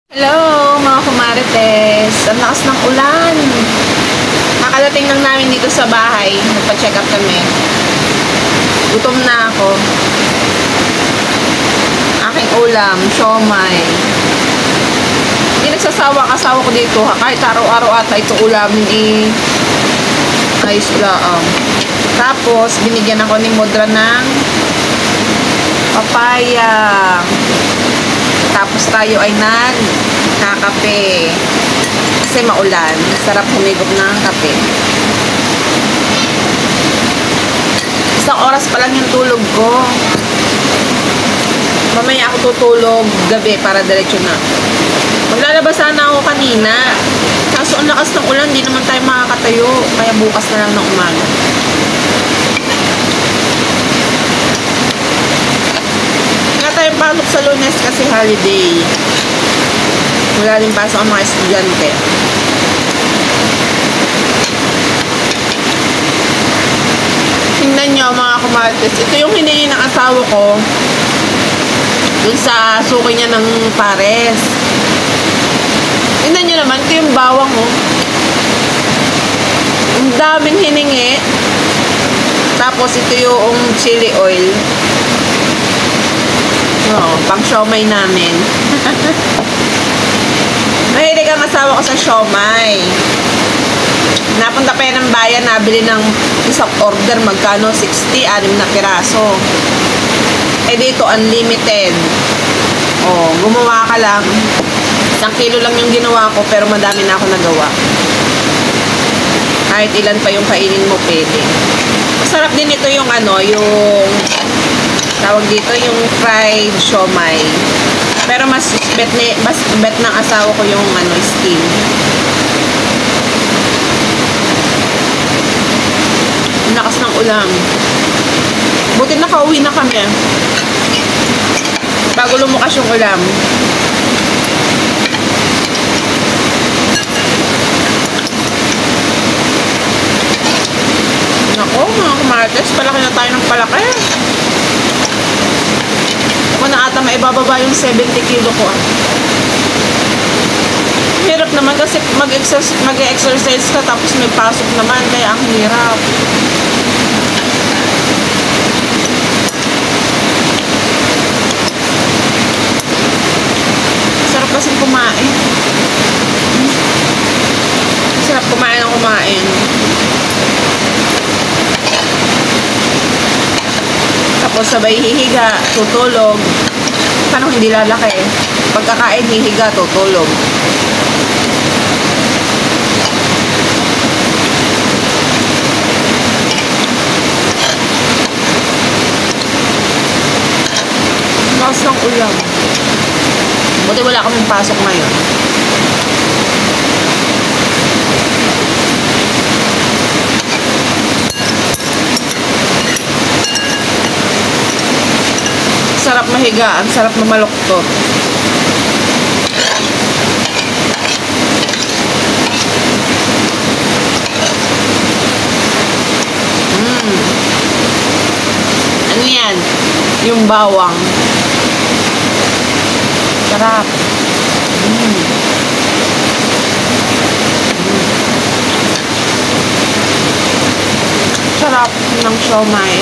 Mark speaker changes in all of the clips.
Speaker 1: Hello mga kumarites, ang lakas ng ulan. Nakadating lang namin dito sa bahay, nagpa-check up kami. Gutom na ako. Aking ulam, siomay. Hindi nagsasawa ang asawa ko dito ha. Kahit araw-araw ata ito ulamin ayos lang. Tapos binigyan ako ni Modra ng papaya. Tapos tayo ay nagkakape. Kasi maulan. Sarap humigop ng kape. Isang oras pa lang yung tulog ko. Mamaya ako tutulog gabi para diretso na. Maglalabas sana ako kanina. Kaso ang lakas ng ulan, di naman tayo makakatayo. Kaya bukas na lang ng umaga. Tayong pasok sa Lunes kasi holiday. Wala rin pasok ang mga estudyante. Tingnan nyo mga kumarites. Ito yung hiningi ng asawa ko dun sa suki niya ng pares. Tingnan nyo naman. Ito yung bawang oh. Ang daming hiningi. Tapos ito yung chili oil. Pang siomay namin. Mahilig ang asawa ko sa siomay. Napunta pa yan ng bayan, nabili ng isang order, magkano? 60, 6 na piraso. Eh dito, unlimited. Gumawa ka lang. 1 kilo lang yung ginawa ko, pero madami na ako nagawa. Kahit ilan pa yung kainin mo, pwede. Masarap din ito yung yung tawag dito yung fried siomay. Pero mas bet ng asawa ko yung steam. Ang lakas ng ulan. Buti nakauwi na kami. Bago lumukas yung ulan. Nako, mga kumarites, palaki na tayo ng palaki. Ako na ata maibababa yung 70 kilo ko. Hirap naman kasi mag-exercise ka tapos may pasok naman, kaya ang hirap. Sarap kasi kumain. Sarap kumain ang kumain. Tapos sabay hihiga, tutulog. Paano hindi lalaki? Pagkakain, hihiga, tutulog. Lakas ng ulam. Buti wala kaming pasok ngayon. Sarap mahiga, ang sarap mamaluktot. Ano yan? Yung bawang. Sarap. Sarap ng siomay.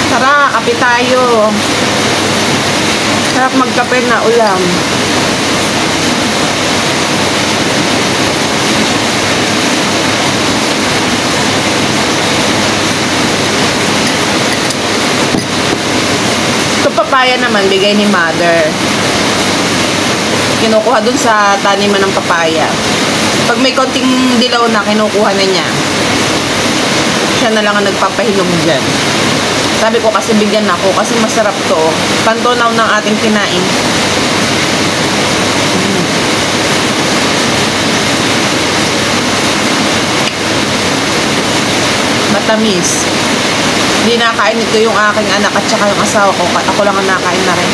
Speaker 1: Tara, kape tayo. Sarap magkape na ulam. Ito papaya naman, bigay ni mother. Kinukuha dun sa taniman ng papaya. Pag may konting dilaw na, kinukuha na niya. Siya na lang ang nagpapahinog dyan. Sabi ko kasi bigyan ako kasi masarap to. Pantunaw ng ating kinain. Matamis. Hindi nakain ito yung aking anak at saka yung asawa ko. Ako lang ang nakain na rin.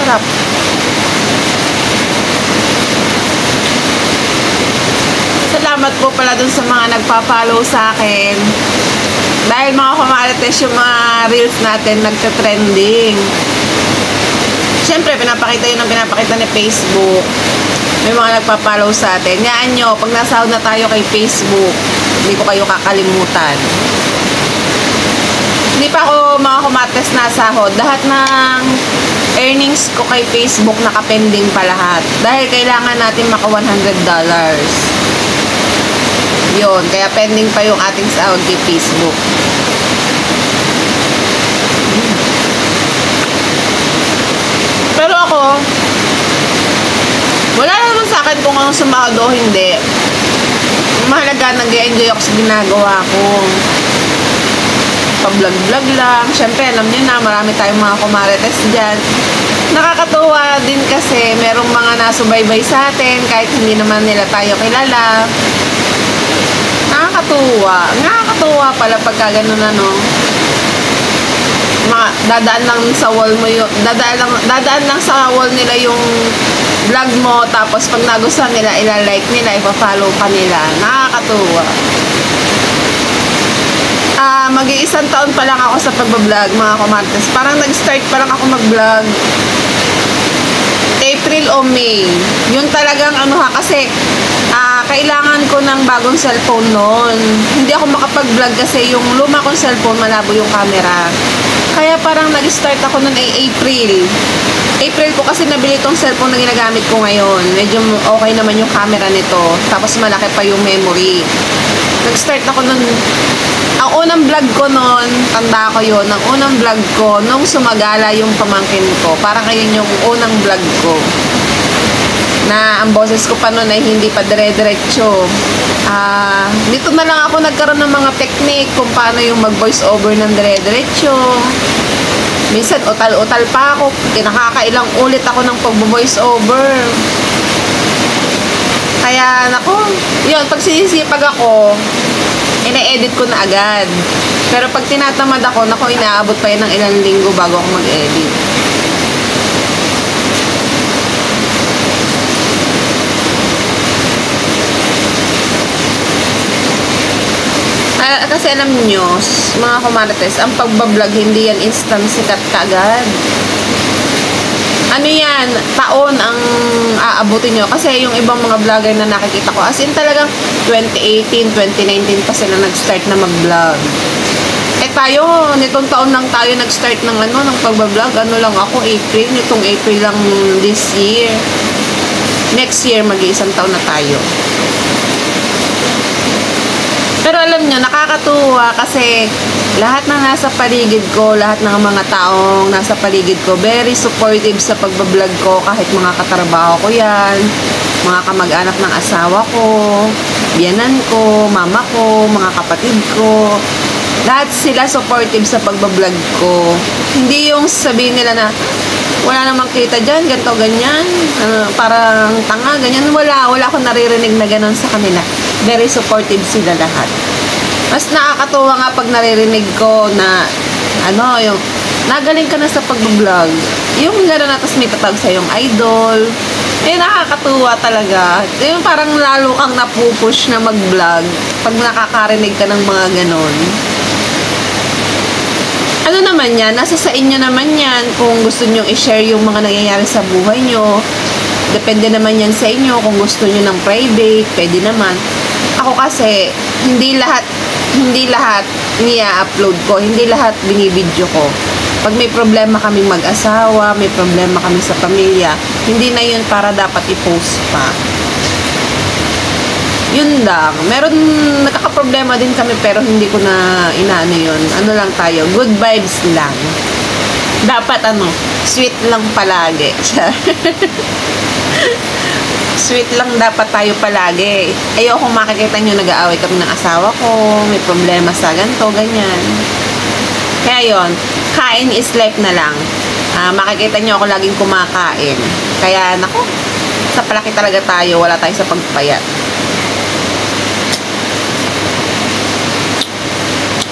Speaker 1: Sarap. salamat po pala dun sa mga nagpa-follow sa akin. Dahil mga kumarites, yung mga reels natin nagka-trending. Siyempre, pinapakita yun ang pinapakita ni Facebook. May mga nagpa-follow sa atin. Yaan nyo, pag nasahod na tayo kay Facebook, hindi ko kayo kakalimutan. Hindi pa ako mga kumarites nasahod. Lahat ng earnings ko kay Facebook nakapending pa lahat. Dahil kailangan natin maka $100. Yun, kaya pending pa yung ating sahod kay Facebook. Pero ako, wala naman sa akin kung anong sumahod o hindi. Mahalaga, nag-enjoy ako sa ginagawa ko. Pa-vlog-vlog lang. Siyempre, alam nyo na, marami tayong mga kumarites dyan. Nakakatuwa din kasi merong mga nasubaybay sa atin kahit hindi naman nila tayo kilala. Nakakatuwa pala pagka ganun ano. Dadaan lang sa wall mo yung dadaan lang sa wall nila yung vlog mo, tapos pag nagustuhan nila, ila-like nila, ipa-follow ka nila. Nakakatuwa. Mag-iisang taon pa lang ako sa pagbablog, mga kumarites. Parang nag-start pa lang ako mag-vlog April o May. Yun talagang kasi kailangan ko ng bagong cellphone noon. Hindi ako makapag-vlog kasi yung luma kong cellphone, malabo yung camera. Kaya parang nag-start ako noon ay April ko kasi nabili itong cellphone na ginagamit ko ngayon. Medyo okay naman yung camera nito. Tapos malaki pa yung memory. Nag-start ako noon. Ang unang vlog ko noon, tanda ko yun, ang unang vlog ko, nung sumagala yung pamangkin ko. Parang ngayon yung unang vlog ko. Na ang boses ko pa noon ay hindi pa dire-diretso. Dito na lang ako nagkaroon ng mga technique kung paano yung mag-voice over ng dire-diretso. Minsan, utal-utal pa ako. Nakakailang ulit ako ng pag-voice over. Kaya, naku, yun, pag sinisipag ako, ina-edit ko na agad. Pero pag tinatamad ako, naku, inaabot pa yun ng ilang linggo bago ako mag-edit. Kasi alam nyo, mga kumarites, ang pagbablog, hindi yan instant sikat kaagad. Ano yan, taon ang aabutin nyo. Kasi yung ibang mga vlogger na nakikita ko, as in talagang 2018, 2019 pa sila nag-start na mag-vlog. Tayo, nitong taon lang tayo nag-start ng ng pagbablog. Ano lang ako, April. Nitong April lang this year. Next year, mag-iisang taon na tayo. Pero alam nyo, nakakatuwa kasi lahat na nasa paligid ko, lahat ng mga taong nasa paligid ko, very supportive sa pagbablog ko, kahit mga katrabaho ko yan, mga kamag-anak ng asawa ko, biyanan ko, mama ko, mga kapatid ko. Lahat sila supportive sa pagbablog ko. Hindi yung sabihin nila na, wala namang kita dyan, ganito, ganyan, parang tanga, ganyan. Wala akong naririnig na ganon sa kanila. Very supportive sila lahat. Mas nakakatuwa nga pag naririnig ko na, yung, nagaling ka na sa pag-vlog. Yung gano'n na, tapos may tatawag sa yung idol. Nakakatuwa talaga. Yung parang lalo kang napupush na mag-vlog pag nakakarinig ka ng mga ganon. Ano naman yan? Nasa sa inyo naman yan kung gusto nyo i-share yung mga nangyayari sa buhay nyo. Depende naman yan sa inyo. Kung gusto nyo ng private, pwede naman. Ako kasi, hindi lahat niya-upload ko. Hindi lahat binibidyo ko. Pag may problema kaming mag-asawa, may problema kami sa pamilya, hindi na yun para dapat i-post pa. Yun lang. Meron, nakakaproblema din kami pero hindi ko na inaano yun. Ano lang tayo, good vibes lang. Dapat sweet lang palagi. Sweet lang dapat tayo palagi. Ayoko makikita nyo nag-aaway kami ng asawa ko, may problema sa ganito, ganyan. Kaya yun, kain is life na lang. Makikita nyo ako laging kumakain. Kaya, naku, sa palaki talaga tayo, wala tayo sa pagpapayat.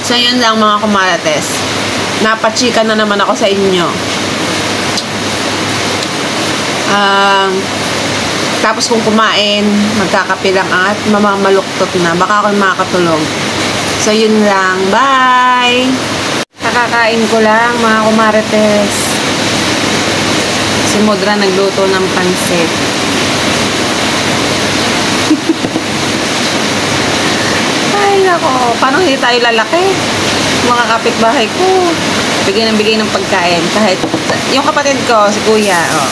Speaker 1: So, yun lang mga kumarites. Napachika na naman ako sa inyo. Tapos kung kumain, magkakape lang at mamamaluktot na. Baka ako makakatulog. So, yun lang. Bye! Kakakain ko lang, mga kumarites. Si Modra nagluto ng pansit. Ay, nako. Paano hindi tayo lalaki? Mga kapitbahay ko. Bigay ng pagkain. Kahit, yung kapatid ko, si Kuya, oh.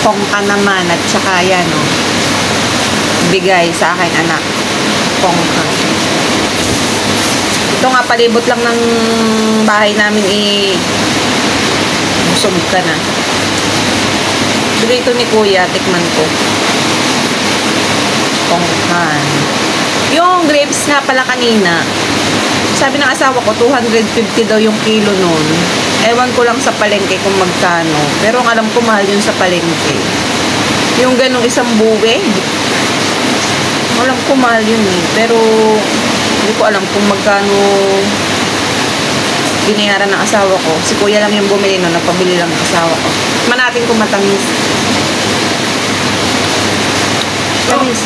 Speaker 1: Pongka naman. At saka yan, oh. Bigay sa akin, anak. Pongka. Ito nga, palibot lang ng bahay namin, busog ka na. Bigay ito ni Kuya, tikman ko. Pongkan. Yung grapes nga pala kanina, sabi ng asawa ko, 250 daw yung kilo nun. Ewan ko lang sa palengke kung magkano. Pero ang alam ko, mahal yun sa palengke. Yung ganong isang buwe, alam ko mahal yun eh. Pero, hindi ko alam kung magkano binayaran ng asawa ko. Si Kuya lang yung bumili nun, nagpabili lang ng asawa ko. Tikman natin kung matamis. Tamis.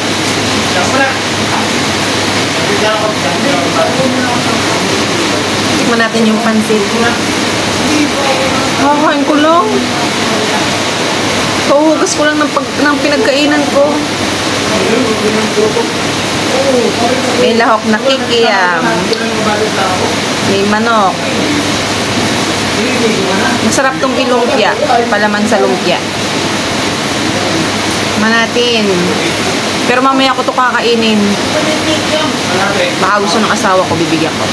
Speaker 1: Tikman natin yung pansit. Kakain ko lang. Kauhugas ko lang ng pinagkainan ko. May lahok na kikiyam. May manok. Masarap tong ilumpia. Palaman sa lumpia. Manatin. Pero mamaya ko to kakainin. Baka gusto ng asawa ko, bibigyan ko.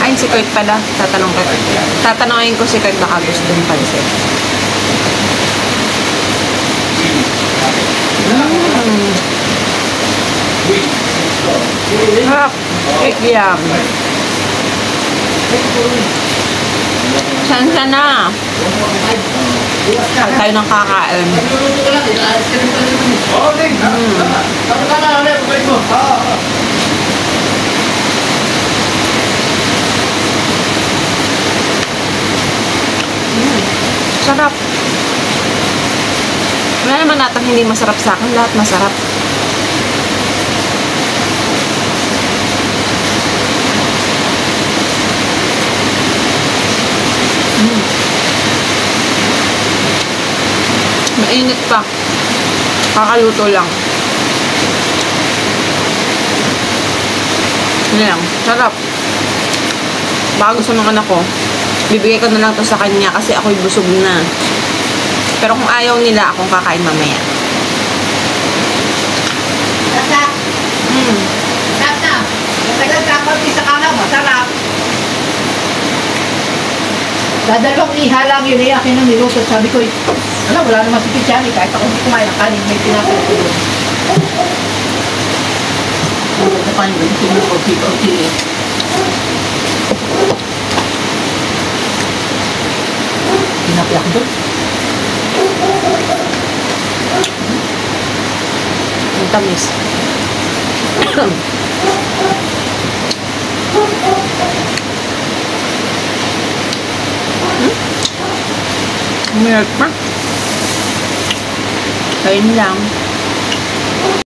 Speaker 1: Ay, si Kurt pala. Tatanungin ko si Kurt baka gusto ng pansit. Harap. Kikiyam. Sansa na. Tayo ng kakain. Sarap. Wala naman natang hindi masarap sa akin. Lahat masarap. Mainit pa. Kakaluto lang. Ano lang. Sarap. Baka gusto ng anak ko, bibigay ko na lang to sa kanya kasi ako'y busog na. Pero kung ayaw nila, akong kakain mamaya.
Speaker 2: Tata. Tata. Matagal ka pa sa kalam. Masarap. Dadalawang iha lang yun eh. Akin ang niluto. Sabi ko, wala naman si Pichani. Kahit ako hindi kumain ng kanin, may pinapin ko doon. Sa kanin, gusto mo konti-konti eh. Pinapi ako doon.
Speaker 1: Ang tamis. Umiyak pa. Kain lang.